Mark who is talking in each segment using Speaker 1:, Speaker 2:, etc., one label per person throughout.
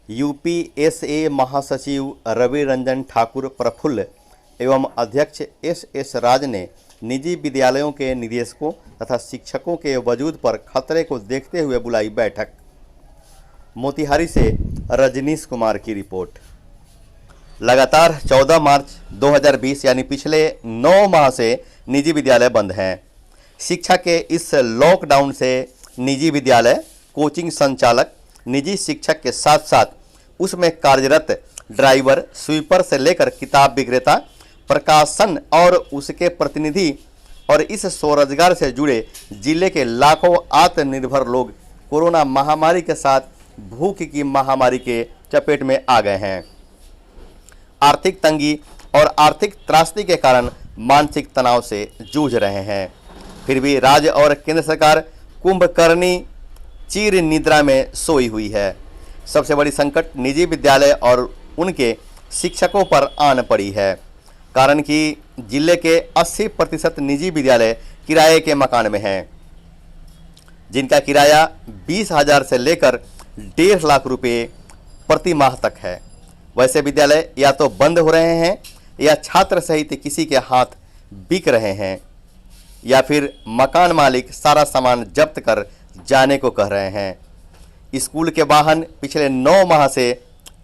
Speaker 1: यूपीएसए महासचिव रवि रंजन ठाकुर प्रफुल्ल एवं अध्यक्ष एस राज ने निजी विद्यालयों के निदेशकों तथा शिक्षकों के वजूद पर खतरे को देखते हुए बुलाई बैठक। मोतिहारी से रजनीश कुमार की रिपोर्ट। लगातार 14 मार्च 2020 यानी पिछले 9 माह से निजी विद्यालय बंद हैं। शिक्षा के इस लॉकडाउन से निजी विद्यालय, कोचिंग संचालक, निजी शिक्षक के साथ साथ उसमें कार्यरत ड्राइवर, स्वीपर से लेकर किताब विक्रेता, प्रकाशन और उसके प्रतिनिधि और इस स्वरोजगार से जुड़े जिले के लाखों आत्मनिर्भर लोग कोरोना महामारी के साथ भूख की महामारी के चपेट में आ गए हैं। आर्थिक तंगी और आर्थिक त्रासदी के कारण मानसिक तनाव से जूझ रहे हैं। फिर भी राज्य और केंद्र सरकार कुंभकर्णी चीर निद्रा में सोई हुई है। सबसे बड़ी संकट निजी विद्यालय और उनके शिक्षकों पर आन पड़ी है। कारण कि जिले के 80% निजी विद्यालय किराए के मकान में हैं, जिनका किराया 20,000 से लेकर 1.5 लाख रुपये प्रति माह तक है। वैसे विद्यालय या तो बंद हो रहे हैं या छात्र सहित किसी के हाथ बिक रहे हैं, या फिर मकान मालिक सारा सामान जब्त कर जाने को कह रहे हैं। स्कूल के वाहन पिछले 9 माह से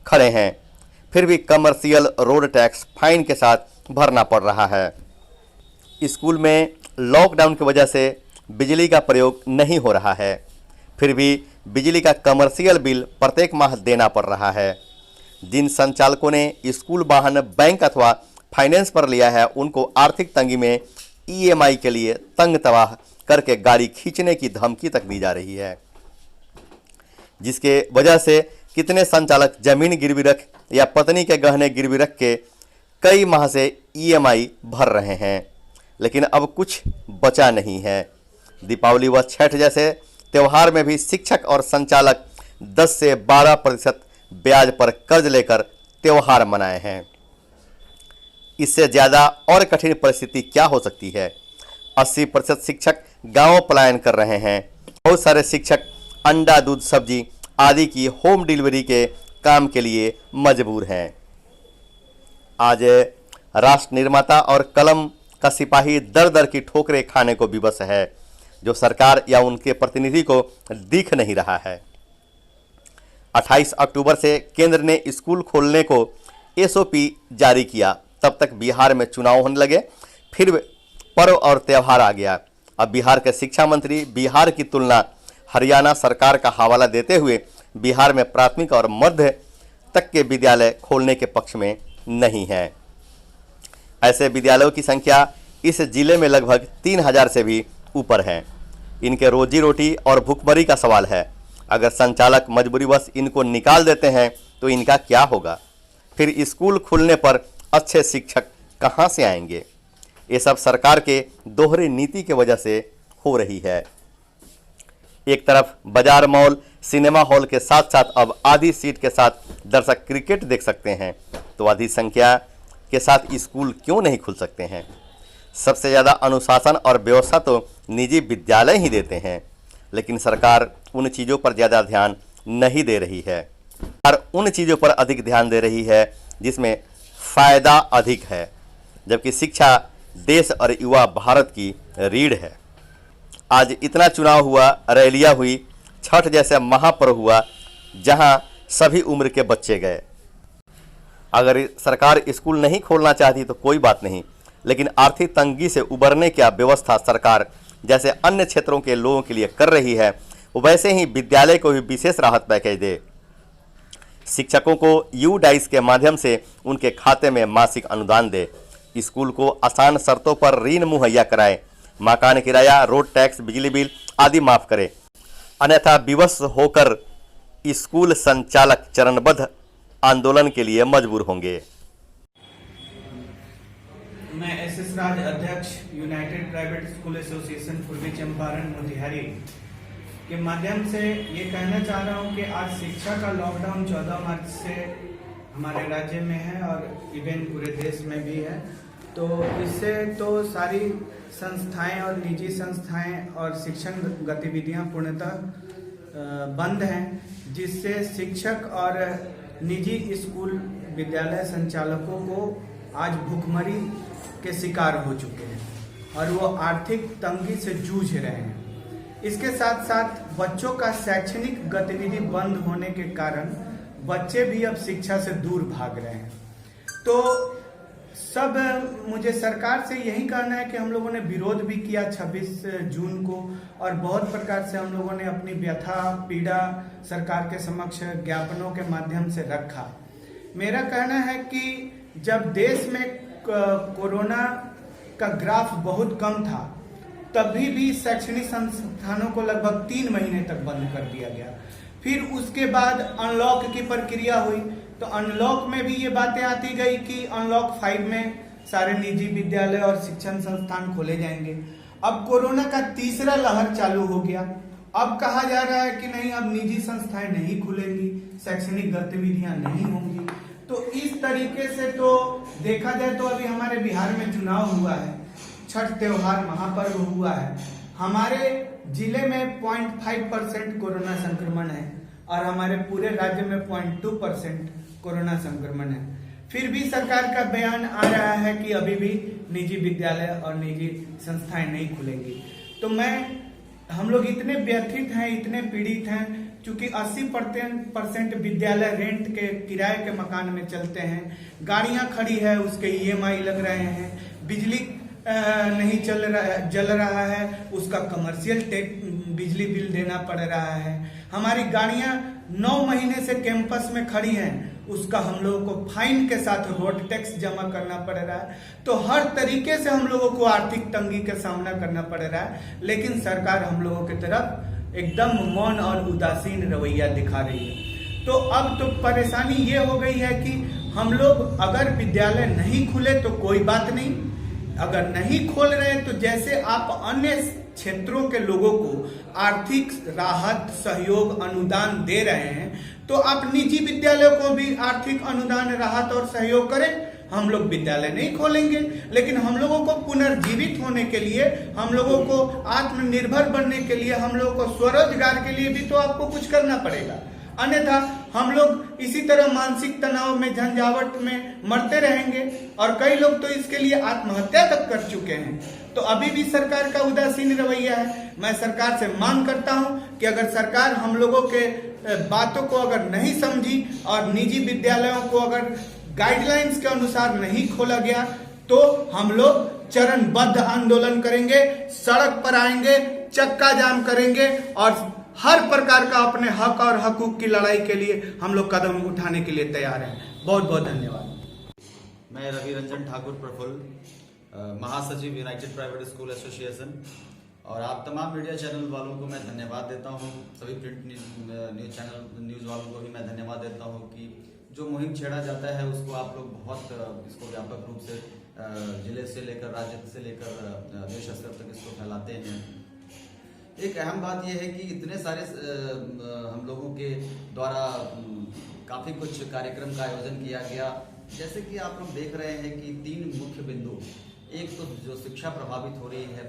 Speaker 1: खड़े हैं, फिर भी कमर्शियल रोड टैक्स फाइन के साथ भरना पड़ रहा है। स्कूल में लॉकडाउन की वजह से बिजली का प्रयोग नहीं हो रहा है, फिर भी बिजली का कमर्शियल बिल प्रत्येक माह देना पड़ रहा है। जिन संचालकों ने स्कूल वाहन बैंक अथवा फाइनेंस पर लिया है, उनको आर्थिक तंगी में ईएमआई के लिए तंग तबाह करके गाड़ी खींचने की धमकी तक दी जा रही है, जिसके वजह से कितने संचालक जमीन गिरवी रख या पत्नी के गहने गिरवी रख के कई माह से ईएमआई भर रहे हैं, लेकिन अब कुछ बचा नहीं है। दीपावली व छठ जैसे त्यौहार में भी शिक्षक और संचालक 10 से 12% ब्याज पर कर्ज लेकर त्यौहार मनाए हैं। इससे ज़्यादा और कठिन परिस्थिति क्या हो सकती है। 80% शिक्षक गांव पलायन कर रहे हैं। बहुत सारे शिक्षक अंडा, दूध, सब्जी आदि की होम डिलीवरी के काम के लिए मजबूर हैं। आज राष्ट्र निर्माता और कलम का सिपाही दर दर की ठोकरें खाने को विवश है, जो सरकार या उनके प्रतिनिधि को दिख नहीं रहा है। 28 अक्टूबर से केंद्र ने स्कूल खोलने को एसओपी जारी किया, तब तक बिहार में चुनाव होने लगे, फिर पर्व और त्यौहार आ गया। अब बिहार के शिक्षा मंत्री बिहार की तुलना हरियाणा सरकार का हवाला देते हुए बिहार में प्राथमिक और मध्य तक के विद्यालय खोलने के पक्ष में नहीं है। ऐसे विद्यालयों की संख्या इस जिले में लगभग 3,000 से भी ऊपर है। इनके रोजी रोटी और भूखमरी का सवाल है। अगर संचालक मजबूरीवश इनको निकाल देते हैं तो इनका क्या होगा। फिर स्कूल खुलने पर अच्छे शिक्षक कहाँ से आएंगे। ये सब सरकार के दोहरी नीति की वजह से हो रही है। एक तरफ बाजार, मॉल, सिनेमा हॉल के साथ साथ अब आधी सीट के साथ दर्शक क्रिकेट देख सकते हैं, तो आधी संख्या के साथ स्कूल क्यों नहीं खुल सकते हैं। सबसे ज़्यादा अनुशासन और व्यवस्था तो निजी विद्यालय ही देते हैं, लेकिन सरकार उन चीज़ों पर ज़्यादा ध्यान नहीं दे रही है और उन चीज़ों पर अधिक ध्यान दे रही है जिसमें फ़ायदा अधिक है, जबकि शिक्षा देश और युवा भारत की रीढ़ है। आज इतना चुनाव हुआ, रैलियां हुई, छठ जैसे महापर्व हुआ, जहां सभी उम्र के बच्चे गए। अगर सरकार स्कूल नहीं खोलना चाहती तो कोई बात नहीं, लेकिन आर्थिक तंगी से उबरने की व्यवस्था सरकार जैसे अन्य क्षेत्रों के लोगों के लिए कर रही है, वैसे ही विद्यालय को भी विशेष राहत पैकेज दे। शिक्षकों को यूडाइस के माध्यम से उनके खाते में मासिक अनुदान दे। स्कूल को आसान शर्तों पर ऋण मुहैया कराए। मकान किराया, रोड टैक्स, बिजली बिल आदि माफ करे, अन्यथा विवश होकर स्कूल संचालक चरणबद्ध आंदोलन के लिए मजबूर होंगे।
Speaker 2: मैं एस राज, अध्यक्ष यूनाइटेड प्राइवेट स्कूल एसोसिएशन पूर्वी चंपारण मोतिहारी के माध्यम से ये कहना चाह रहा हूँ कि आज शिक्षा का लॉकडाउन 14 मार्च से हमारे राज्य में है और इवन पूरे देश में भी है। तो इससे तो सारी संस्थाएं और निजी संस्थाएं और शिक्षण गतिविधियां पूर्णतः बंद हैं, जिससे शिक्षक और निजी स्कूल विद्यालय संचालकों को आज भूखमरी के शिकार हो चुके हैं और वो आर्थिक तंगी से जूझ रहे हैं। इसके साथ साथ बच्चों का शैक्षणिक गतिविधि बंद होने के कारण बच्चे भी अब शिक्षा से दूर भाग रहे हैं। तो सब मुझे सरकार से यही कहना है कि हम लोगों ने विरोध भी किया 26 जून को और बहुत प्रकार से हम लोगों ने अपनी व्यथा पीड़ा सरकार के समक्ष ज्ञापनों के माध्यम से रखा। मेरा कहना है कि जब देश में कोरोना का ग्राफ बहुत कम था तभी भी शैक्षणिक संस्थानों को लगभग 3 महीने तक बंद कर दिया गया। फिर उसके बाद अनलॉक की प्रक्रिया हुई तो अनलॉक में भी ये बातें आती गई कि अनलॉक 5 में सारे निजी विद्यालय और शिक्षण संस्थान खोले जाएंगे। अब कोरोना का तीसरा लहर चालू हो गया। अब कहा जा रहा है कि नहीं, अब निजी संस्थाएं नहीं खुलेंगी, शैक्षणिक गतिविधियां नहीं होंगी। तो इस तरीके से तो देखा जाए तो अभी हमारे बिहार में चुनाव हुआ है, छठ त्योहार महापर्व हुआ है, हमारे जिले में 0.5% कोरोना संक्रमण है और हमारे पूरे राज्य में 0.2% कोरोना संक्रमण है। फिर भी सरकार का बयान आ रहा है कि अभी भी निजी विद्यालय और निजी संस्थाएं नहीं खुलेंगी। तो हम लोग इतने व्यथित हैं, इतने पीड़ित हैं, क्योंकि 80% विद्यालय रेंट के किराए के मकान में चलते हैं, गाड़ियां खड़ी है उसके EMI लग रहे हैं, बिजली नहीं जल रहा है उसका कमर्शियल बिजली बिल देना पड़ रहा है, हमारी गाड़ियां 9 महीने से कैंपस में खड़ी हैं उसका हम लोगों को फाइन के साथ रोड टैक्स जमा करना पड़ रहा है। तो हर तरीके से हम लोगों को आर्थिक तंगी का सामना करना पड़ रहा है, लेकिन सरकार हम लोगों की तरफ एकदम मौन और उदासीन रवैया दिखा रही है। तो अब तो परेशानी ये हो गई है कि हम लोग अगर विद्यालय नहीं खुले तो कोई बात नहीं, अगर नहीं खोल रहे तो जैसे आप अन्य क्षेत्रों के लोगों को आर्थिक राहत सहयोग अनुदान दे रहे हैं तो आप निजी विद्यालयों को भी आर्थिक अनुदान राहत और सहयोग करें। हम लोग विद्यालय नहीं खोलेंगे, लेकिन हम लोगों को पुनर्जीवित होने के लिए, हम लोगों को आत्मनिर्भर बनने के लिए, हम लोगों को स्वरोजगार के लिए भी तो आपको कुछ करना पड़ेगा। अन्यथा हम लोग इसी तरह मानसिक तनाव में झंझावट में मरते रहेंगे और कई लोग तो इसके लिए आत्महत्या तक कर चुके हैं। तो अभी भी सरकार का उदासीन रवैया है। मैं सरकार से मांग करता हूं कि अगर सरकार हम लोगों के बातों को अगर नहीं समझी और निजी विद्यालयों को अगर गाइडलाइंस के अनुसार नहीं खोला गया तो हम लोग चरणबद्ध आंदोलन करेंगे, सड़क पर आएंगे, चक्का जाम करेंगे और हर प्रकार का अपने हक और हकूक की लड़ाई के लिए हम लोग कदम उठाने के लिए तैयार हैं। बहुत बहुत धन्यवाद।
Speaker 3: मैं रवि रंजन ठाकुर प्रफुल्ल, महासचिव यूनाइटेड प्राइवेट स्कूल एसोसिएशन, और आप तमाम मीडिया चैनल वालों को मैं धन्यवाद देता हूं, सभी प्रिंट न्यूज़ वालों को भी मैं धन्यवाद देता हूं कि जो मुहिम छेड़ा जाता है उसको आप लोग बहुत इसको व्यापक रूप से जिले से लेकर राज्य से लेकर देश स्तर तक इसको फैलाते हैं। एक अहम बात यह है कि इतने सारे हम लोगों के द्वारा काफ़ी कुछ कार्यक्रम का आयोजन किया गया। जैसे कि आप लोग देख रहे हैं कि 3 मुख्य बिंदु, एक तो जो शिक्षा प्रभावित हो रही है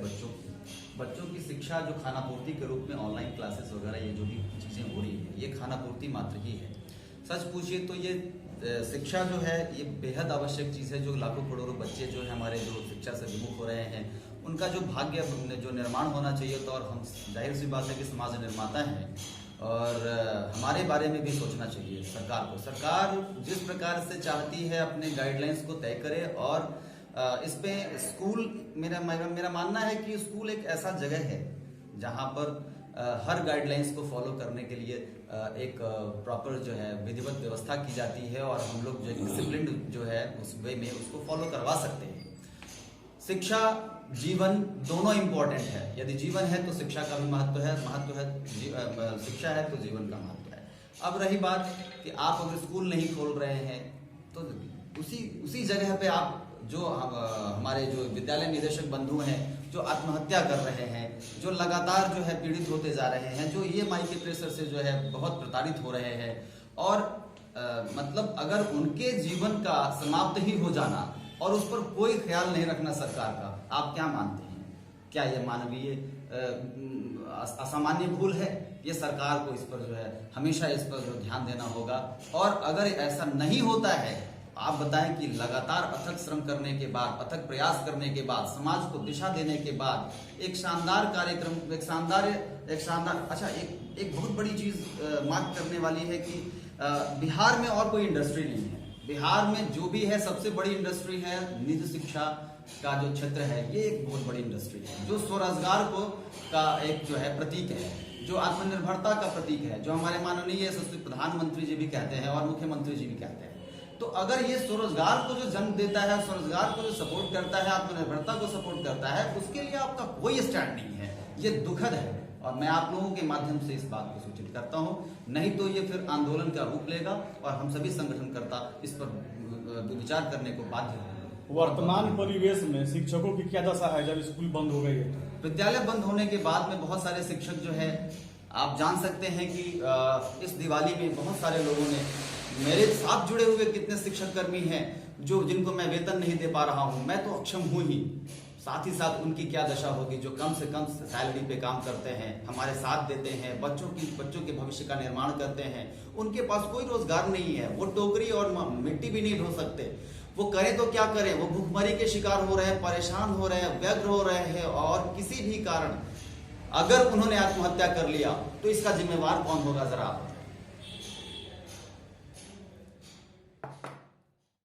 Speaker 3: बच्चों की शिक्षा जो खानापूर्ति के रूप में ऑनलाइन क्लासेस वगैरह ये जो भी चीज़ें हो रही है ये खानापूर्ति मात्र ही है। सच पूछिए तो ये शिक्षा जो है ये बेहद आवश्यक चीज़ है। जो लाखों करोड़ों बच्चे जो है हमारे जो शिक्षा से विमुख हो रहे हैं उनका जो भाग्य जो निर्माण होना चाहिए, तो और हम जाहिर सी बात है कि समाज निर्माता हैं और हमारे बारे में भी सोचना चाहिए सरकार को। सरकार जिस प्रकार से चाहती है अपने गाइडलाइंस को तय करे और इसमें स्कूल, मेरा मानना है कि स्कूल एक ऐसा जगह है जहां पर हर गाइडलाइंस को फॉलो करने के लिए एक प्रॉपर जो है विधिवत व्यवस्था की जाती है और हम लोग जो डिसिप्लिन जो है उस वे में उसको फॉलो करवा सकते हैं। शिक्षा जीवन दोनों इम्पोर्टेंट है। यदि जीवन है तो शिक्षा का भी महत्व है, शिक्षा है तो जीवन का महत्व है। अब रही बात कि आप अगर स्कूल नहीं खोल रहे हैं तो उसी जगह पे आप जो हमारे जो विद्यालय निदेशक बंधु हैं जो आत्महत्या कर रहे हैं, जो लगातार जो है पीड़ित होते जा रहे हैं, जो EMI के प्रेशर से जो है बहुत प्रताड़ित हो रहे हैं और मतलब अगर उनके जीवन का समाप्त ही हो जाना और उस पर कोई ख्याल नहीं रखना सरकार का, आप क्या मानते हैं? क्या यह मानवीय असामान्य भूल है? ये सरकार को इस पर जो है हमेशा इस पर जो ध्यान देना होगा। और अगर ऐसा नहीं होता है, आप बताएं कि लगातार अथक श्रम करने के बाद, अथक प्रयास करने के बाद, समाज को दिशा देने के बाद एक शानदार कार्यक्रम, एक शानदार अच्छा, एक बहुत बड़ी चीज मार्क करने वाली है कि बिहार में और कोई इंडस्ट्री नहीं है। बिहार में जो भी है सबसे बड़ी इंडस्ट्री है निजी शिक्षा का जो क्षेत्र है, ये एक बहुत बड़ी इंडस्ट्री है जो स्वरोजगार को का एक जो है प्रतीक है, जो आत्मनिर्भरता का प्रतीक है, जो हमारे माननीय यशस्वी प्रधानमंत्री जी भी कहते हैं और मुख्यमंत्री जी भी कहते हैं। तो अगर ये स्वरोजगार को जो जन्म देता है, स्वरोजगार को जो सपोर्ट करता है, आत्मनिर्भरता को सपोर्ट करता है, उसके लिए आपका कोई स्टैंड नहीं है। ये दुखद है और मैं आप लोगों के माध्यम से इस बात को सूचित करता हूं, नहीं तो ये फिर आंदोलन का रूप लेगा और हम सभी संगठनकर्ता इस पर विचार करने को बाध्य होंगे।
Speaker 4: वर्तमान परिवेश में शिक्षकों की क्या दशा है जब स्कूल बंद हो गई है?
Speaker 3: विद्यालय बंद होने के बाद में बहुत सारे शिक्षक जो है, आप जान सकते हैं कि इस दिवाली में बहुत सारे लोगों ने, मेरे साथ जुड़े हुए कितने शिक्षक कर्मी हैं जो जिनको मैं वेतन नहीं दे पा रहा हूं, मैं तो अक्षम हूं ही, साथ ही साथ उनकी क्या दशा होगी जो कम से कम सैलरी पे काम करते हैं, हमारे साथ देते हैं, बच्चों के भविष्य का निर्माण करते हैं। उनके पास कोई रोजगार नहीं है, वो टोकरी और मिट्टी भी नहीं ढो सकते। वो करें तो क्या करें, वो भूखमरी के शिकार हो रहे हैं, परेशान हो रहे हैं, व्यग्र हो रहे हैं। और किसी भी कारण अगर उन्होंने आत्महत्या कर लिया तो इसका जिम्मेवार कौन होगा, जरा